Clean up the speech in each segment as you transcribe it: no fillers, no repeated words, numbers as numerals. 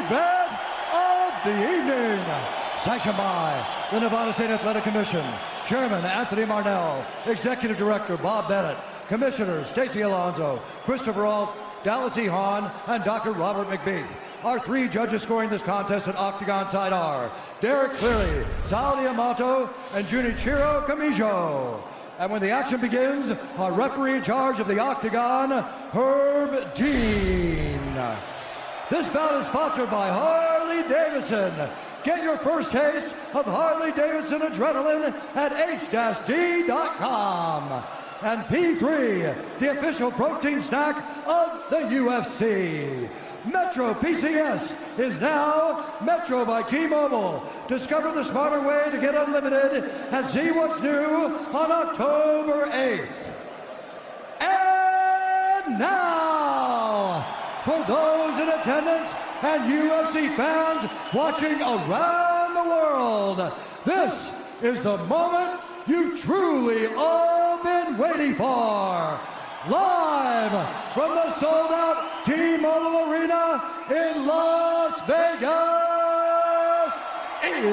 event of the evening. Sanctioned by the Nevada State Athletic Commission, Chairman Anthony Marnell, Executive Director Bob Bennett, Commissioners Stacey Alonso, Christopher Alt, Dallas E. Hahn, and Dr. Robert McBeath. Our three judges scoring this contest at Octagon side are Derek Cleary, Sal Diamato, and Junichiro Kamijo. And when the action begins, our referee in charge of the Octagon, Herb Dean. This bout is sponsored by Harley-Davidson. Get your first taste of Harley-Davidson adrenaline at h-d.com. And P3, the official protein snack of the UFC. Metro PCS is now Metro by T-Mobile. Discover the smarter way to get unlimited and see what's new on October 8th. And now, for those in attendance and UFC fans watching around the world, this is the moment you've truly all been waiting for. Live from the sold-out T-Mobile Arena in Las Vegas, it's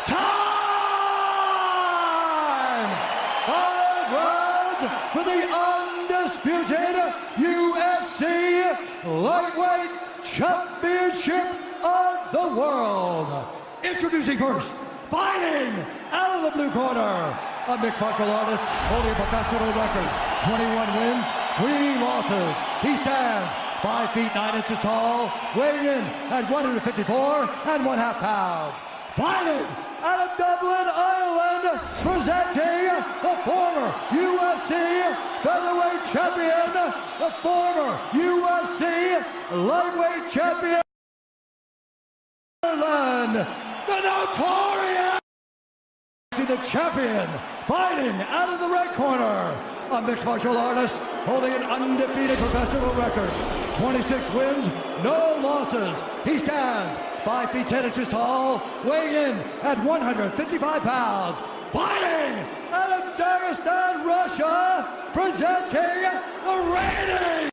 time! 5 rounds for the undisputed UFC Lightweight Championship of the World. Introducing first, fighting out of the blue corner, a mixed martial artist holding a professional record, 21 wins, 3 losses. He stands 5 feet 9 inches tall, weighing in at 154 1/2 pounds. Fighting out of Dublin, Ireland, presenting the former UFC featherweight champion, the former UFC lightweight champion, Ireland, the notorious, the champion, fighting out of the red corner, a mixed martial artist holding an undefeated professional record, 26 wins, no losses. He stands 5 feet 10 inches tall, weighing in at 155 pounds. Fighting out of Dagestan, Russia, presenting the reigning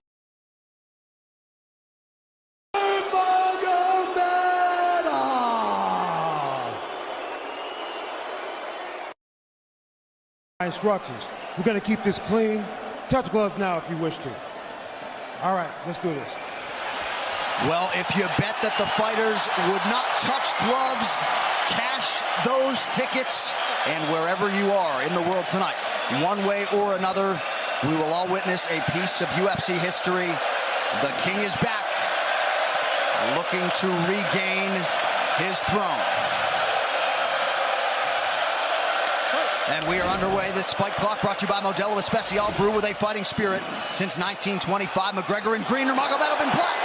instructions. We're going to keep this clean. Touch gloves now if you wish to. All right, let's do this. Well, if you bet that the fighters would not touch gloves, cash those tickets, and wherever you are in the world tonight, one way or another, we will all witness a piece of UFC history. The King is back, looking to regain his throne. And we are underway. This fight clock brought to you by Modelo Especial, brew with a fighting spirit since 1925. McGregor in green, Nurmagomedov in black.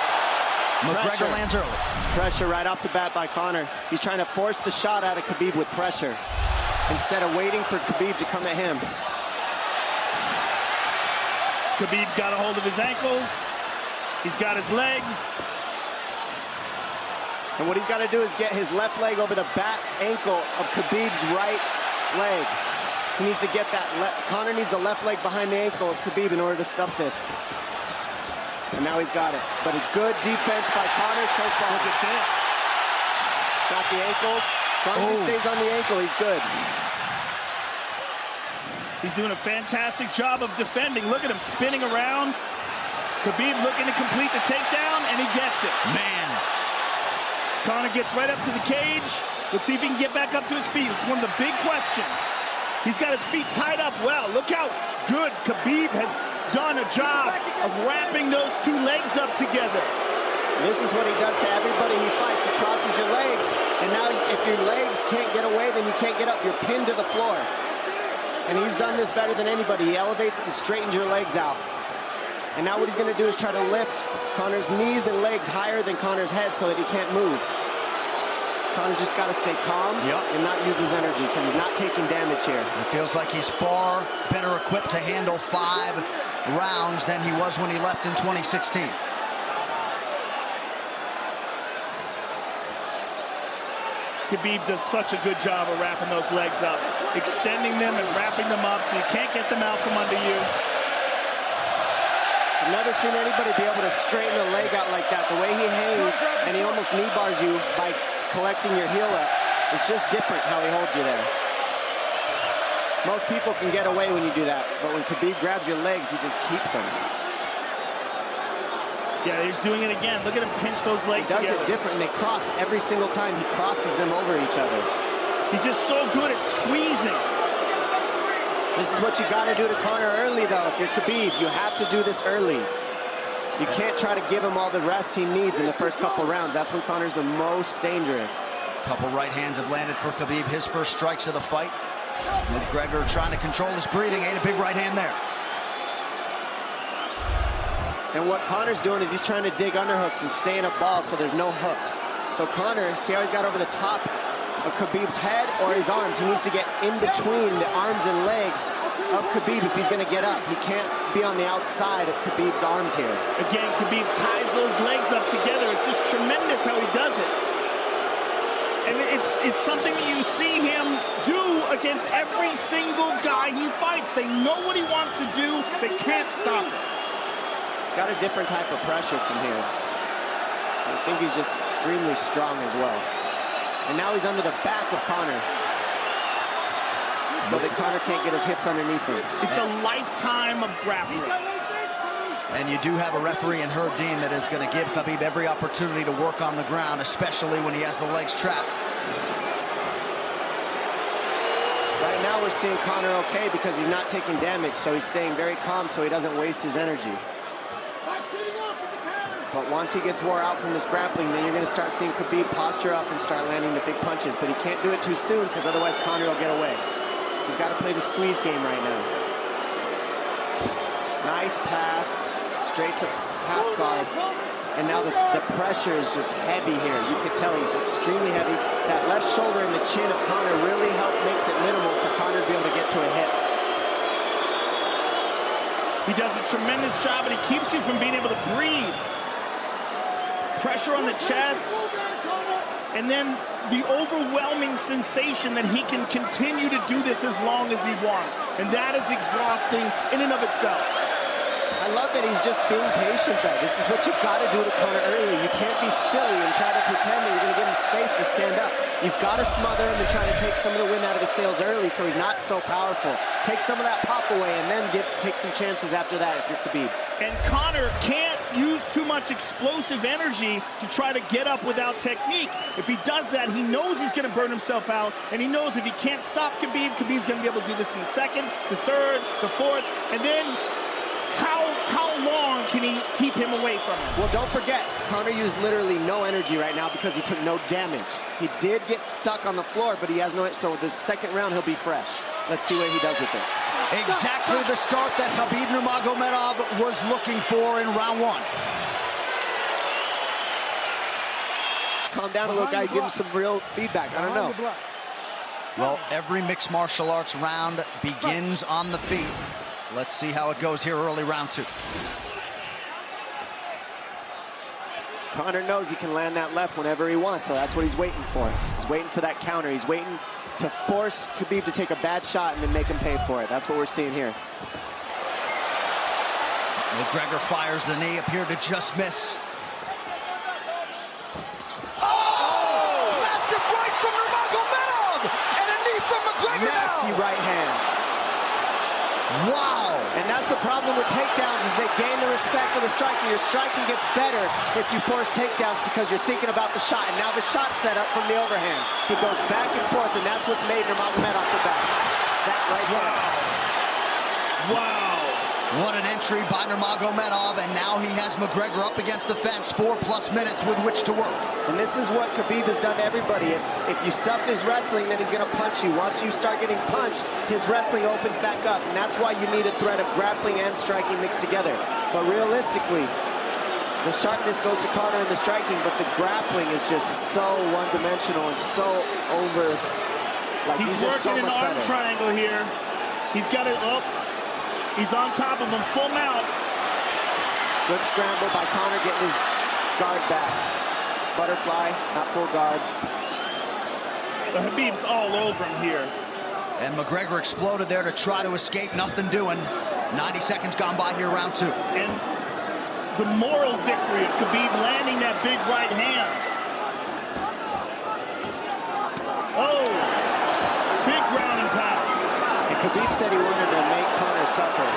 McGregor lands early. Pressure right off the bat by Conor. He's trying to force the shot out of Khabib with pressure instead of waiting for Khabib to come at him. Khabib got a hold of his ankles. He's got his leg. And what he's got to do is get his left leg over the back ankle of Khabib's right leg. He needs to get that. Conor needs the left leg behind the ankle of Khabib in order to stuff this. And now he's got it. But a good defense by Conor so far. Look at this. Got the ankles. As long as he stays on the ankle, he's good. He's doing a fantastic job of defending. Look at him spinning around. Khabib looking to complete the takedown, and he gets it. Man. Conor gets right up to the cage. Let's see if he can get back up to his feet. It's one of the big questions. He's got his feet tied up well. Look how good Khabib has done a job of wrapping those two legs up together. This is what he does to everybody he fights. He crosses your legs, and now if your legs can't get away, then you can't get up. You're pinned to the floor. And he's done this better than anybody. He elevates and straightens your legs out. And now what he's going to do is try to lift Conor's knees and legs higher than Conor's head so that he can't move. Conor's just got to stay calm and not use his energy because he's not taking damage here. It feels like he's far better equipped to handle 5 rounds than he was when he left in 2016. Khabib does such a good job of wrapping those legs up, extending them and wrapping them up so you can't get them out from under you. I've never seen anybody be able to straighten the leg out like that. The way he hangs and he almost knee bars you by collecting your heel up. It's just different how he holds you there. Most people can get away when you do that, but when Khabib grabs your legs, he just keeps them. Yeah, he's doing it again. Look at him pinch those legs together. He does it different, and they cross every single time. He crosses them over each other. He's just so good at squeezing. This is what you got to do to Conor early, though. If you're Khabib, you have to do this early. You can't try to give him all the rest he needs in the first couple rounds. That's when Conor's the most dangerous. Couple right hands have landed for Khabib. His first strikes of the fight. McGregor trying to control his breathing. Ate a big right hand there. And what Conor's doing is he's trying to dig underhooks and stay in a ball so there's no hooks. So Conor, see how he's got over the top of Khabib's head or his arms? He needs to get in between the arms and legs of Khabib if he's going to get up. He can't be on the outside of Khabib's arms here. Again, Khabib ties those legs up together. It's just tremendous how he does it. And it's something that you see him do against every single guy he fights. They know what he wants to do. They can't stop it. He's got a different type of pressure from here. I think he's just extremely strong as well. And now he's under the back of Conor, so that Conor can't get his hips underneath him. It's a lifetime of grappling. And you do have a referee in Herb Dean that is going to give Khabib every opportunity to work on the ground, especially when he has the legs trapped. Right now we're seeing Conor okay because he's not taking damage, so he's staying very calm so he doesn't waste his energy. But once he gets wore out from this grappling, then you're going to start seeing Khabib posture up and start landing the big punches. But he can't do it too soon because otherwise Conor will get away. He's got to play the squeeze game right now. Nice pass, straight to half guard. And now the pressure is just heavy here. You can tell he's extremely heavy. That left shoulder and the chin of Conor really makes it minimal for Conor to be able to get to a hit. He does a tremendous job, and he keeps you from being able to breathe. Pressure on the chest, and then the overwhelming sensation that he can continue to do this as long as he wants. And that is exhausting in and of itself. I love that he's just being patient, though. This is what you've got to do to Conor early. You can't be silly and try to pretend that you're going to give him space to stand up. You've got to smother him and try to take some of the wind out of his sails early so he's not so powerful. Take some of that pop away and then take some chances after that if you're Khabib. And Conor can't use too much explosive energy to try to get up without technique. If he does that, he knows he's going to burn himself out, and he knows if he can't stop Khabib, Khabib's going to be able to do this in the second, the third, the fourth, and then how long can he keep him away from him? Well, don't forget, Conor used literally no energy right now because he took no damage. He did get stuck on the floor, but he has no, so this second round he'll be fresh. Let's see what he does with it. Exactly the start that Khabib Nurmagomedov was looking for in round one. Calm down a little guy, give him some real feedback. I don't know. Well, every mixed martial arts round begins on the feet. Let's see how it goes here early round two. Conor knows he can land that left whenever he wants, so that's what he's waiting for. He's waiting for that counter. He's waiting to force Khabib to take a bad shot and then make him pay for it. That's what we're seeing here. McGregor fires the knee, appeared to just miss. Oh! Massive right from Nurmagomedov! And a knee from McGregor now! Nasty right hand. Wow! And that's the problem with takedowns is they gain the respect of the striker. Your striking gets better if you force takedowns because you're thinking about the shot. And now the shot set up from the overhand. He goes back and forth, and that's what's made Nurmagomedov the best. That right hand. Wow. What an entry by Nurmagomedov, and now he has McGregor up against the fence, 4+ minutes with which to work. And this is what Khabib has done to everybody. If you stuff his wrestling, then he's going to punch you. Once you start getting punched, his wrestling opens back up, and that's why you need a threat of grappling and striking mixed together. But realistically, the sharpness goes to Conor in the striking, but the grappling is just so one-dimensional and so over. Like he's just so working much an arm better. triangle here. He's got it up. He's on top of him, full mount. Good scramble by Conor, getting his guard back. Butterfly, not full guard. The Khabib's all over him here. And McGregor exploded there to try to escape, nothing doing. 90 seconds gone by here, round two. And the moral victory of Khabib landing that big right hand. Oh, big ground and pound. And Khabib said he wanted to make Conor suffer.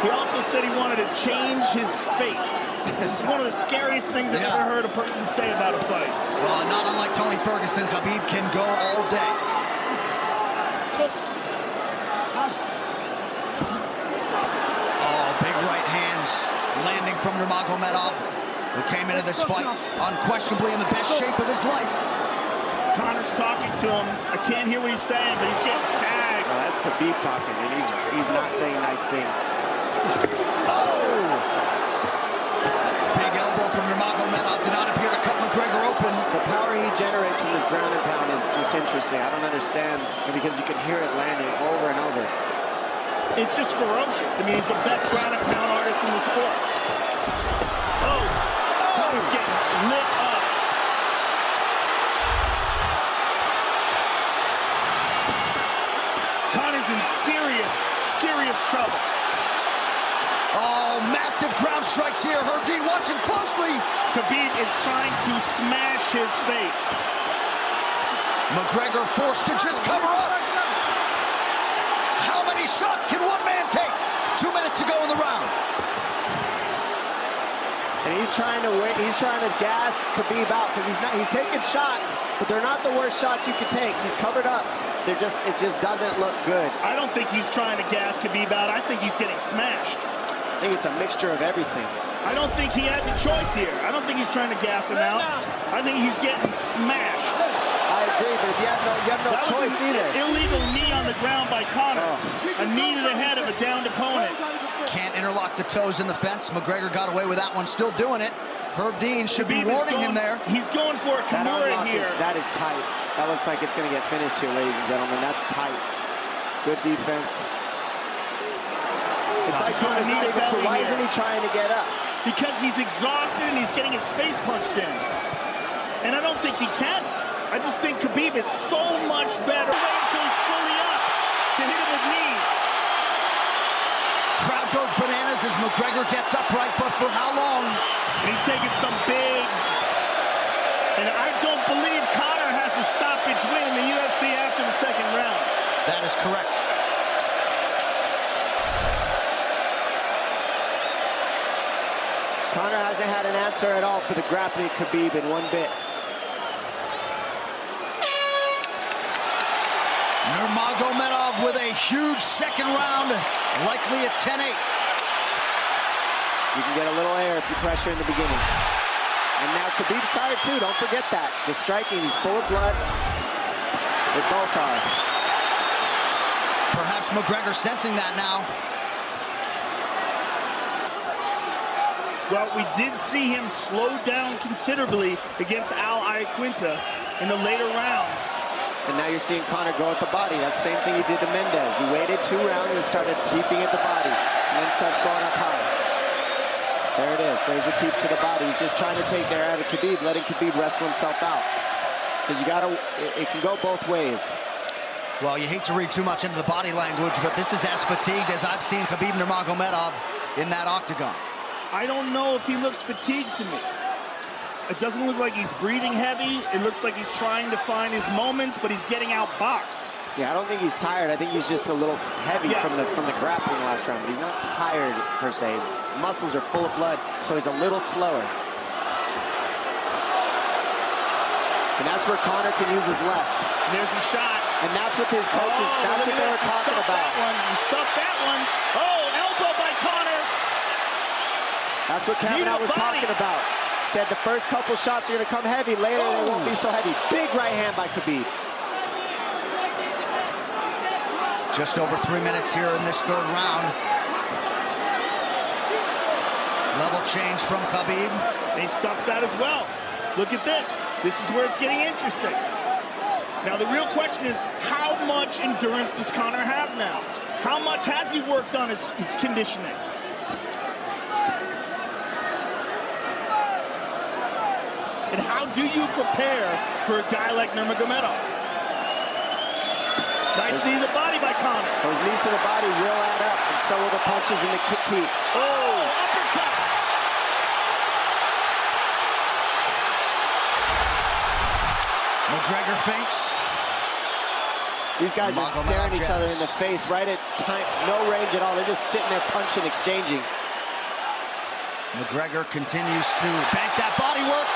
He also said he wanted to change his face. This is one of the scariest things I've ever heard a person say about a fight. Well, not unlike Tony Ferguson, Khabib can go all day. Oh, big right hands landing from Nurmagomedov, who came into this fight unquestionably in the best shape of his life. Conor's talking to him. I can't hear what he's saying, but he's getting tagged. Well, that's Khabib talking, and he's not saying nice things. Oh! Big elbow from Nurmagomedov did not appear to cut McGregor open. The power he generates from this ground and pound is just interesting. I don't understand, because you can hear it landing over and over. It's just ferocious. I mean, he's the best ground and pound artist in the sport. Oh! Conor's getting lit up. Conor's in serious trouble. Oh, massive ground strikes here. Herb Dean watching closely. Khabib is trying to smash his face. McGregor forced to just cover up. How many shots can one man take? 2 minutes to go in the round. And he's trying to gas Khabib out, because he's taking shots, but they're not the worst shots you could take. He's covered up. It just doesn't look good. I don't think he's trying to gas Khabib out. I think he's getting smashed. I think it's a mixture of everything. I don't think he has a choice here. I don't think he's trying to gas him out. I think he's getting smashed. I agree, but you have no choice either. Illegal knee on the ground by Conor. A knee to the head of a downed opponent. Can't interlock the toes in the fence. McGregor got away with that one, still doing it. Herb Dean should be warning him there. He's going for a Kimura here. That is tight. That looks like it's going to get finished here, ladies and gentlemen. That's tight. Good defense. It's like Conor's not even sure. Why isn't he trying to get up? Because he's exhausted and he's getting his face punched in. And I don't think he can. I just think Khabib is so much better. Wait until he's fully up to hit him with knees. Crowd goes bananas as McGregor gets upright, but for how long? And he's taking some big... And I don't believe Conor has a stoppage win in the UFC after the second round. That is correct. Conor hasn't had an answer at all for the grappling Khabib in one bit. Nurmagomedov with a huge second round, likely a 10-8. You can get a little air if you pressure in the beginning. And now Khabib's tired too, don't forget that. The striking, he's full of blood. They both are. Perhaps McGregor sensing that now. Well, we did see him slow down considerably against Al Iaquinta in the later rounds. And now you're seeing Conor go at the body. That's the same thing he did to Mendez. He waited 2 rounds and started teeping at the body, and then starts going up high. There it is. There's the teeps to the body. He's just trying to take air out of Khabib, letting Khabib wrestle himself out. Because you gotta, it can go both ways. Well, you hate to read too much into the body language, but this is as fatigued as I've seen Khabib Nurmagomedov in that octagon. I don't know if he looks fatigued to me. It doesn't look like he's breathing heavy. It looks like he's trying to find his moments, but he's getting outboxed. Yeah, I don't think he's tired. I think he's just a little heavy from the grappling last round, but he's not tired per se. His muscles are full of blood, so he's a little slower. And that's where Conor can use his left. There's the shot. And that's what his coaches, that's what they were talking about. He stuffed that one. Oh, elbow by Conor. That's what Kavanaugh was talking about. Said the first couple shots are going to come heavy. Later, they won't be so heavy. Big right hand by Khabib. Just over 3 minutes here in this third round. Level change from Khabib. They stuffed that as well. Look at this. This is where it's getting interesting. Now, the real question is, how much endurance does Conor have now? How much has he worked on his conditioning? And how do you prepare for a guy like Nurmagomedov? Nice knee to the body by Conor. Those knees to the body will add up, and so will the punches and the kick teeps. Oh, uppercut. McGregor feints. These guys are staring each other in the face, right at time, no range at all. They're just sitting there punching, exchanging. McGregor continues to bank that body work.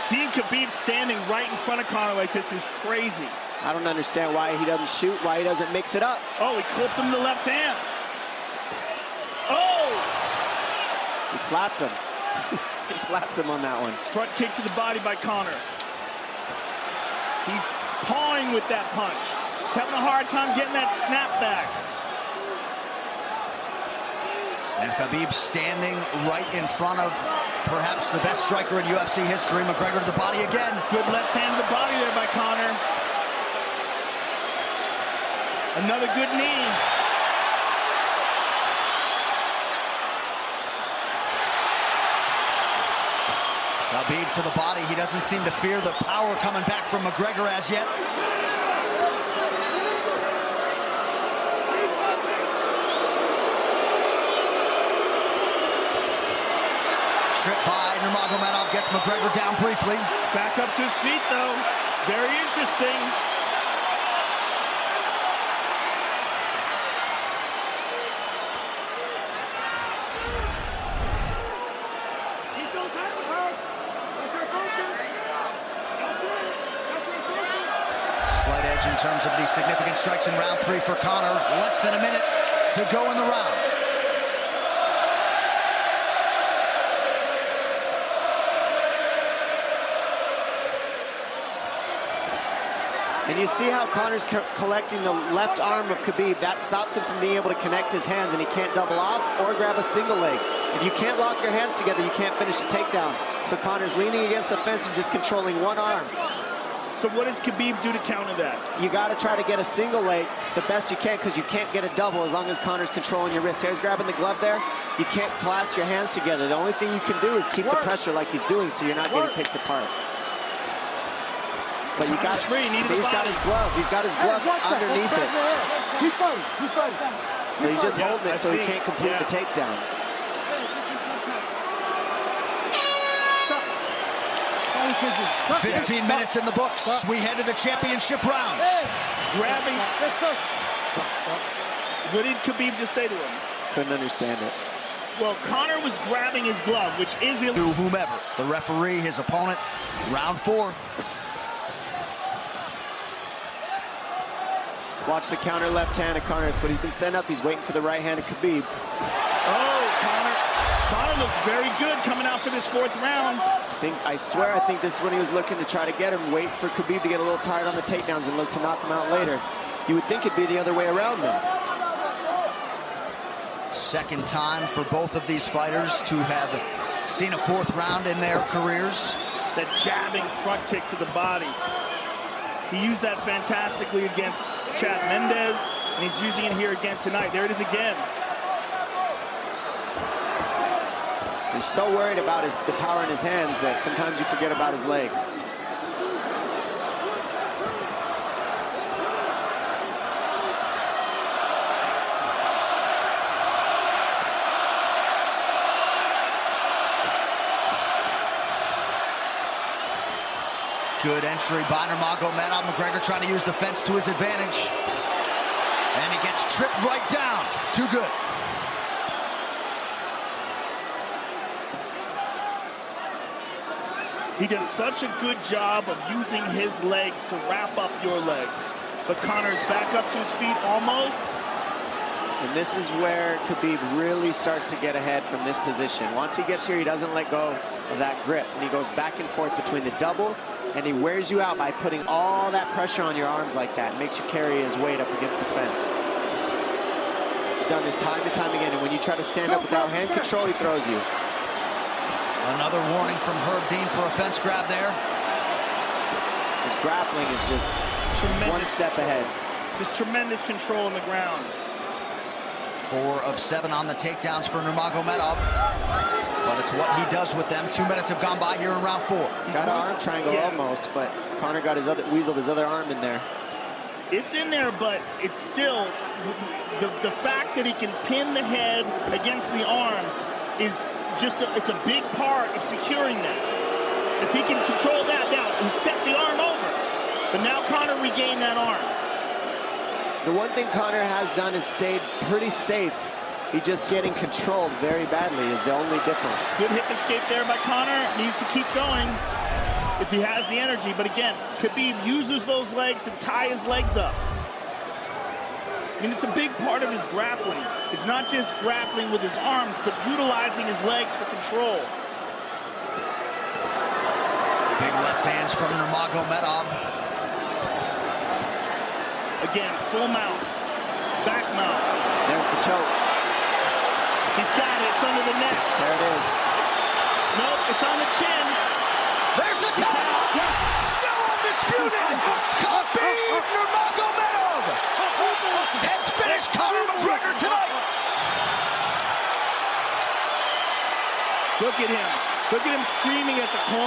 Seeing Khabib standing right in front of Conor like this is crazy. I don't understand why he doesn't shoot, why he doesn't mix it up. Oh, he clipped him the left hand. Oh! He slapped him. He slapped him on that one. Front kick to the body by Conor. He's pawing with that punch. He's having a hard time getting that snap back. And Khabib standing right in front of perhaps the best striker in UFC history. McGregor to the body again. Good left hand to the body there by Conor. Another good knee. Xabib to the body. He doesn't seem to fear the power coming back from McGregor as yet. Trip by Nurmagomedov gets McGregor down briefly. Back up to his feet, though. Very interesting. Slight edge in terms of these significant strikes in round 3 for Conor. Less than a minute to go in the round. And you see how Conor's collecting the left arm of Khabib. That stops him from being able to connect his hands, and he can't double off or grab a single leg. If you can't lock your hands together, you can't finish a takedown. So Conor's leaning against the fence and just controlling one arm. So what does Khabib do to counter that? You got to try to get a single leg the best you can, because you can't get a double as long as Conor's controlling your wrist. Here's grabbing the glove there. You can't clasp your hands together. The only thing you can do is keep the pressure like he's doing, so you're not getting picked apart. But you got free. See, he's got his glove. He's got his glove underneath it. Keep fighting. Keep fighting. So he's just holding it so he can't complete the takedown. Stop. 15 minutes in the books. We head to the championship rounds. Grabbing. What did Khabib just say to him? Couldn't understand it. Well, Conor was grabbing his glove, which is illegal. To whomever, the referee, his opponent, round 4. Watch the counter left hand of Conor. It's what he's been sent up. He's waiting for the right hand of Khabib. Oh, Conor looks very good coming out for this 4th round. I swear, I think this is when he was looking to try to get him, wait for Khabib to get a little tired on the takedowns and look to knock him out later. You would think it'd be the other way around, though. Second time for both of these fighters to have seen a 4th round in their careers. That jabbing front kick to the body. He used that fantastically against Chad Mendes, and he's using it here again tonight. There it is again. He's so worried about the power in his hands that sometimes you forget about his legs. Good entry by Nurmagomedov. McGregor trying to use the fence to his advantage. And he gets tripped right down. Too good. He does such a good job of using his legs to wrap up your legs. But Conor's back up to his feet almost. And this is where Khabib really starts to get ahead from this position. Once he gets here, he doesn't let go of that grip. And he goes back and forth between the double, and he wears you out by putting all that pressure on your arms like that. It makes you carry his weight up against the fence. He's done this time and time again, and when you try to stand up without hand control, he throws you. Another warning from Herb Dean for a fence grab there. His grappling is just one step ahead. Just tremendous control on the ground. 4 of 7 on the takedowns for Nurmagomedov. But it's what he does with them. 2 minutes have gone by here in round 4. Got an arm triangle almost, but Conor got weaseled his other arm in there. It's in there, but it's still the fact that he can pin the head against the arm is just it's a big part of securing that. If he can control that, now he stepped the arm over. But now Conor regained that arm. The one thing Conor has done is stayed pretty safe. He just getting controlled very badly is the only difference. Good hip escape there by Conor. Needs to keep going if he has the energy. But again, Khabib uses those legs to tie his legs up. I mean, it's a big part of his grappling. It's not just grappling with his arms, but utilizing his legs for control. Big left hands from Nurmagomedov. Again, full mount, back mount. There's the choke. He's got it, it's under the neck. There it is. Nope, it's on the chin. There's the tap. Still undisputed. Khabib Nurmagomedov has finished Conor McGregor tonight. Look at him. Look at him screaming at the corner.